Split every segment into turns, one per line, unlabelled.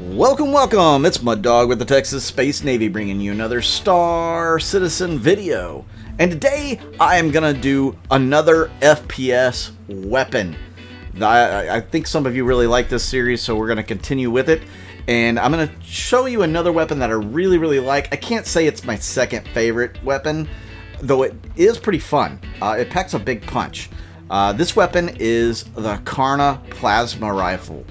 Welcome, it's Mud Dog with the Texas Space Navy bringing you another Star Citizen video. And today I am going to do another FPS weapon. I think some of you really like this series, so we're going to continue with it. And I'm going to show you another weapon that I really like. I can't say it's my second favorite weapon, though it is pretty fun. It packs a big punch. This weapon is the Karna Plasma Rifle.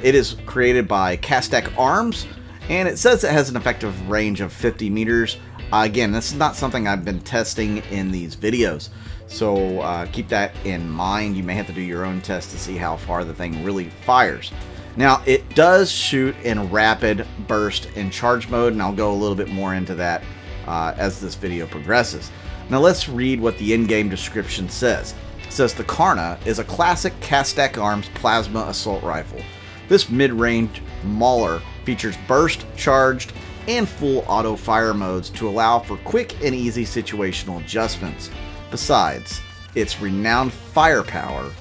It is created by Kastak Arms, and it says it has an effective range of 50 meters. Again, this is not something I've been testing in these videos, so keep that in mind. You may have to do your own test to see how far the thing really fires. Now, it does shoot in rapid burst and charge mode, and I'll go a little bit more into that as this video progresses. Now, let's read what the in-game description says. It says the Karna is a classic Kastak Arms plasma assault rifle. This mid-range mauler features burst, charged, and full auto fire modes to allow for quick and easy situational adjustments. Besides its renowned firepower,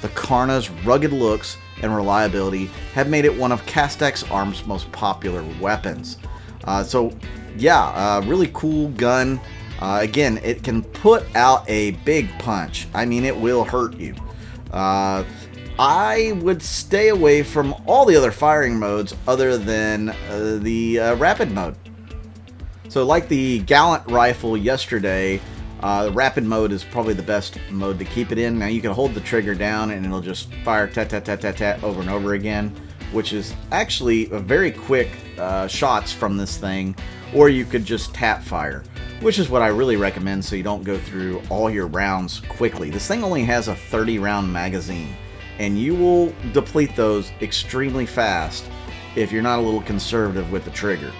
the Karna's rugged looks and reliability have made it one of Kastak Arms' most popular weapons. Really cool gun. Again, it can put out a big punch. I mean, it will hurt you. I would stay away from all the other firing modes other than the rapid mode. So like the Gallant rifle yesterday, the rapid mode is probably the best mode to keep it in. Now you can hold the trigger down and it'll just fire tat tat tat tat tat over and over again, which is actually a very quick shots from this thing, or you could just tap fire, which is what I really recommend so you don't go through all your rounds quickly. This thing only has a 30 round magazine, and you will deplete those extremely fast if you're not a little conservative with the trigger.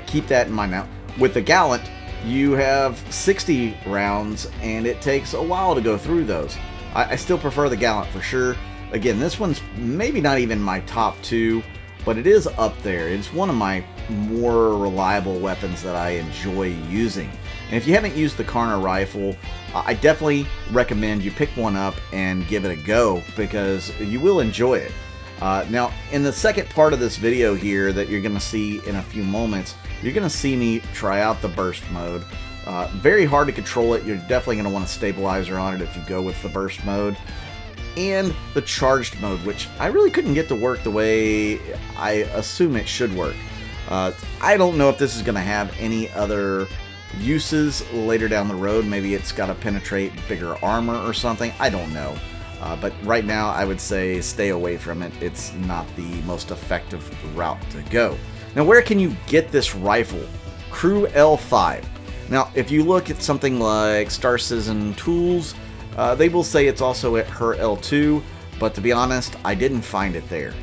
Keep that in mind. Now, with the Gallant, you have 60 rounds, and it takes a while to go through those. I still prefer the Gallant for sure. Again, this one's maybe not even my top 2, but it is up there. It's one of my more reliable weapons that I enjoy using. And if you haven't used the Karna rifle, I definitely recommend you pick one up and give it a go, because you will enjoy it. Now, in the second part of this video here that you're going to see in a few moments, you're going to see me try out the burst mode. Very hard to control it. You're definitely going to want a stabilizer on it if you go with the burst mode. And the charged mode, which I really couldn't get to work the way I assume it should work. I don't know if this is going to have any other uses later down the road. Maybe it's got to penetrate bigger armor or something. I don't know. But right now I would say stay away from it. It's not the most effective route to go. Now, where can you get this rifle? Crew L5. Now, if you look at something like Star Citizen Tools, they will say it's also at her L2, but to be honest, I didn't find it there.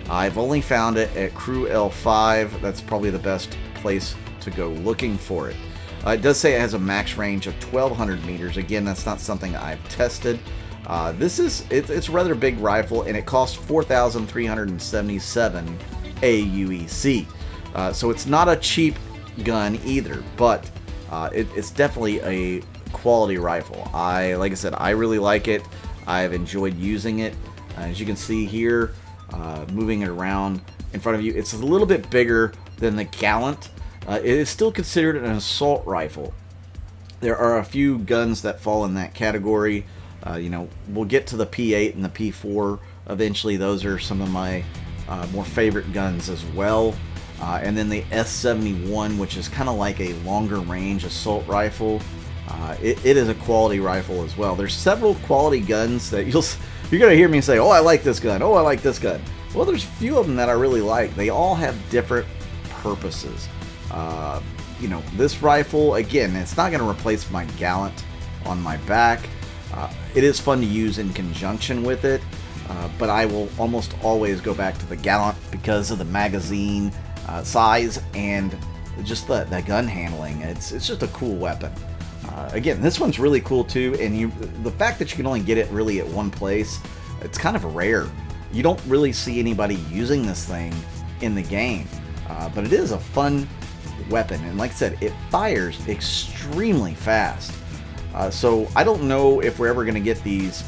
I've only found it at Crew L5. That's probably the best place to go looking for it. It does say it has a max range of 1,200 meters. Again, that's not something I've tested. It's a rather big rifle, and it costs 4,377 AUEC. So it's not a cheap gun either, but it's definitely a quality rifle. Like I said, I really like it. I've enjoyed using it. As you can see here, moving it around in front of you, it's a little bit bigger than the Gallant. It is still considered an assault rifle. There are a few guns that fall in that category. We'll get to the P8 and the P4 eventually. Those are some of my more favorite guns as well. And then the S71, which is kind of like a longer range assault rifle. It is a quality rifle as well. There's several quality guns that you're going to hear me say, oh, I like this gun. Oh, I like this gun. Well, there's a few of them that I really like. They all have different purposes. This rifle, again, it's not going to replace my Gallant on my back. It is fun to use in conjunction with it, but I will almost always go back to the Gallant because of the magazine size and just the gun handling. It's just a cool weapon. Again, this one's really cool too, and the fact that you can only get it really at one place, it's kind of rare. You don't really see anybody using this thing in the game, but it is a fun weapon, and like I said, it fires extremely fast. So I don't know if we're ever going to get these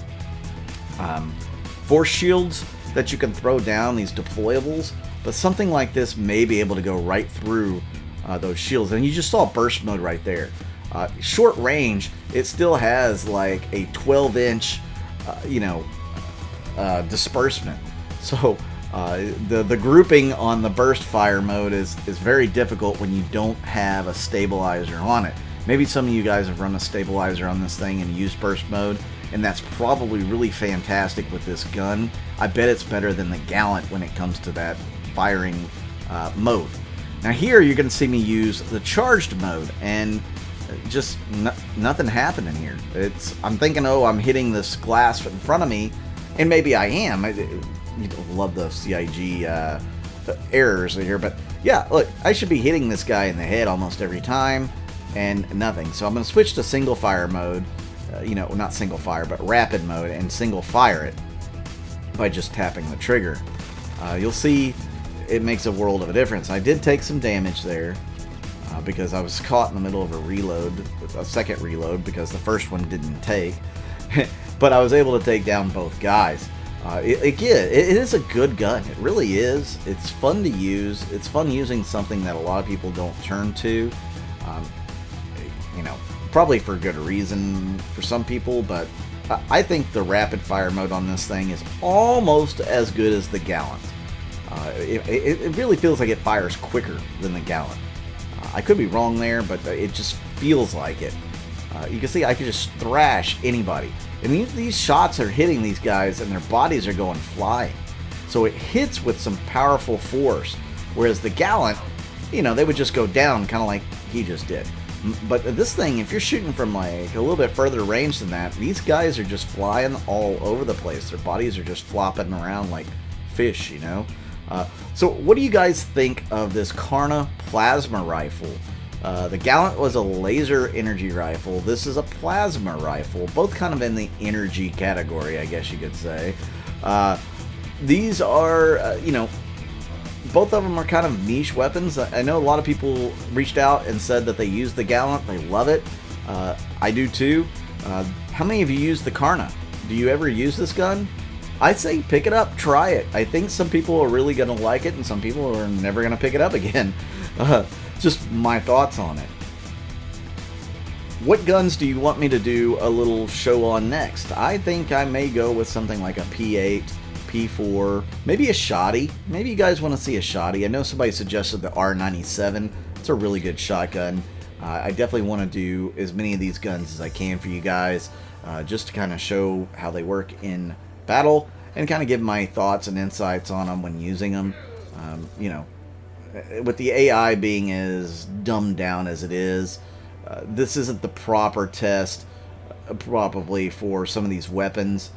force shields that you can throw down, these deployables, but something like this may be able to go right through those shields. And you just saw burst mode right there. Short range, it still has like a 12-inch, disbursement. So the grouping on the burst fire mode is very difficult when you don't have a stabilizer on it. Maybe some of you guys have run a stabilizer on this thing and used burst mode, and that's probably really fantastic with this gun. I bet it's better than the Gallant when it comes to that firing mode. Now here you're going to see me use the charged mode, and just nothing happening here. I'm thinking, oh, I'm hitting this glass in front of me, and maybe I am. You love the CIG errors here, but yeah, look, I should be hitting this guy in the head almost every time, and nothing. So I'm going to switch to single fire mode, not single fire, but rapid mode, and single fire it by just tapping the trigger. You'll see it makes a world of a difference. I did take some damage there because I was caught in the middle of a second reload, because the first one didn't take. But I was able to take down both guys. It is a good gun. It really is. It's fun to use. It's fun using something that a lot of people don't turn to. Probably for good reason for some people, but I think the rapid fire mode on this thing is almost as good as the Gallant. It really feels like it fires quicker than the Gallant. I could be wrong there, but it just feels like it. You can see I could just thrash anybody. And these shots are hitting these guys, and their bodies are going flying. So it hits with some powerful force. Whereas the Gallant, they would just go down, kind of like he just did. But this thing, if you're shooting from like a little bit further range than that, these guys are just flying all over the place. Their bodies are just flopping around like fish, So what do you guys think of this Karna Plasma Rifle? The Gallant was a laser energy rifle. This is a plasma rifle, both kind of in the energy category, I guess you could say. These are, both of them are kind of niche weapons. I know a lot of people reached out and said that they use the Gallant. They love it. I do too. How many of you use the Karna? Do you ever use this gun? I'd say pick it up, try it. I think some people are really going to like it, and some people are never going to pick it up again. Just my thoughts on it. What guns do you want me to do a little show on next? I think I may go with something like a P8, P4, maybe a shotty. Maybe you guys want to see a shotty. I know somebody suggested the R97. It's a really good shotgun. I definitely want to do as many of these guns as I can for you guys, just to kind of show how they work in battle and kind of give my thoughts and insights on them when using them. With the AI being as dumbed down as it is, this isn't the proper test probably for some of these weapons,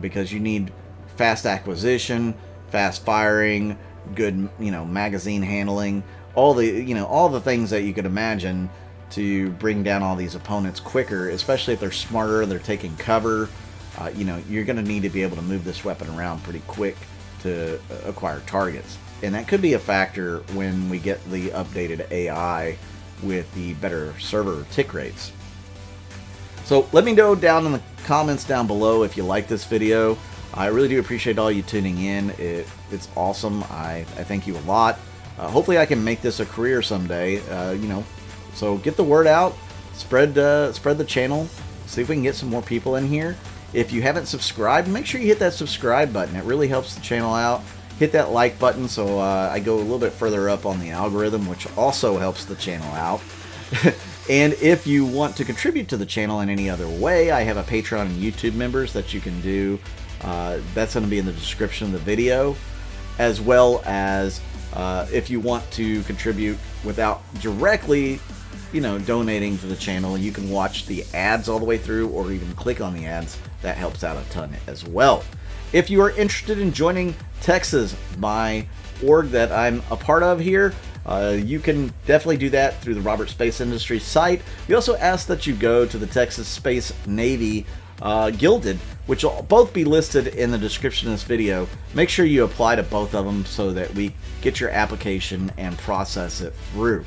because you need fast acquisition, fast firing, good magazine handling, all the things that you could imagine to bring down all these opponents quicker, especially if they're smarter, they're taking cover. You're going to need to be able to move this weapon around pretty quick to acquire targets. And that could be a factor when we get the updated AI with the better server tick rates. So let me know down in the comments down below if you like this video. I really do appreciate all you tuning in. It's awesome. I thank you a lot. Hopefully I can make this a career someday. So get the word out, spread the channel, see if we can get some more people in here. If you haven't subscribed, make sure you hit that subscribe button. It really helps the channel out. Hit that like button so I go a little bit further up on the algorithm, which also helps the channel out. And if you want to contribute to the channel in any other way, I have a Patreon and YouTube members that you can do. That's going to be in the description of the video, as well as if you want to contribute without directly donating to the channel, you can watch the ads all the way through, or even click on the ads. That helps out a ton as well. If you are interested in joining Texas, my org that I'm a part of here, you can definitely do that through the Robert Space Industries site. We also ask that you go to the Texas Space Navy Gilded, which will both be listed in the description of this video. Make sure you apply to both of them so that we get your application and process it through.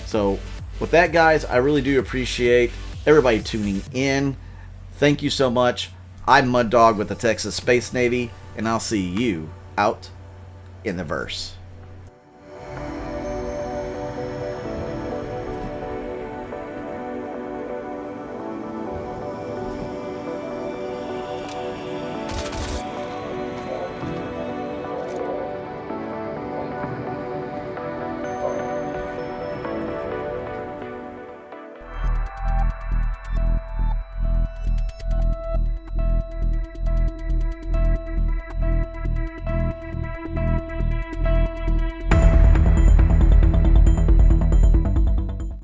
So with that, guys, I really do appreciate everybody tuning in, thank you so much. I'm Mud Dog with the Texas Space Navy, and I'll see you out in the verse.